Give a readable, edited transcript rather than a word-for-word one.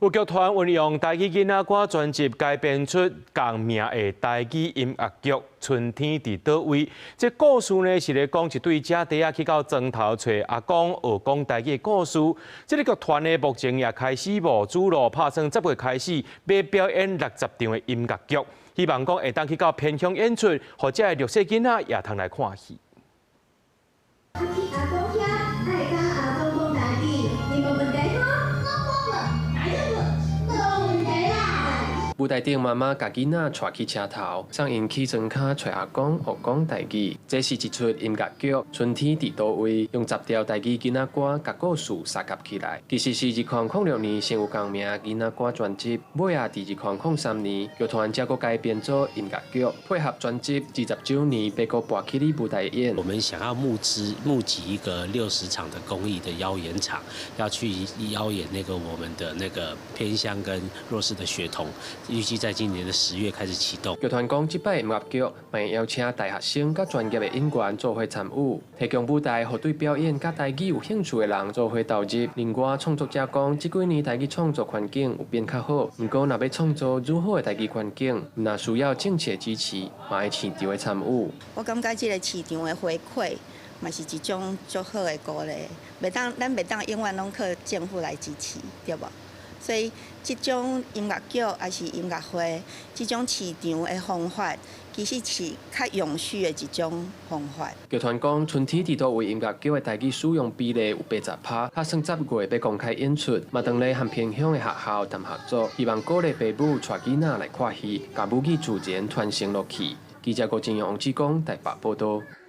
有劇團運用台語囡仔歌專輯改編出同名的台語音樂劇《春天佇倒位》。這故事呢是咧講一對姐弟仔去到莊頭找阿公學講台語的故事。這個劇團呢目前也開始無主路，打算10月開始要表演60場的音樂劇，希望講會當去到偏鄉演出，或者係弱勢囡仔也通來看戲。舞台頂媽媽甲囡仔帶去車頭，送因去莊腳找阿公學講台語。這是一出音樂劇《春天佇倒位》，用10條台語囡仔歌甲故事紗合起來。其實是2006年先有同名囡仔歌專輯，尾啊佇2003年，劇團才閣改編做音樂劇，配合專輯20周年，要閣搬起哩舞台演。我們想要募集一個60場的公益的邀演場，要去邀演我們的偏鄉跟弱勢的學童。預計在今年的10月開始啟動。劇團講，這擺音樂劇會邀請大學生甲專業的演員做伙參與，提供舞台，讓對表演甲台語有興趣的人做伙投入。另外，創作者講，這幾年台語創作環境有變較好，不過若要創作愈好的台語環境，那需要政策支持，嘛要市場的參與。我感覺這個市場的回饋，嘛是一種足好的鼓勵。咱袂當永遠攏靠政府來支持，對無？所以，這種音樂劇還是音樂會，這種市場的方法，其實是較永續的一種方法。劇團講，春天佇倒位音樂劇的台語使用比例有80%，打算10月要公開演出，嘛當咧和偏鄉的學校談合作，希望鼓勵父母帶囡仔來看戲，把母語自然傳承落去。記者郭金陽、王志光台北報道。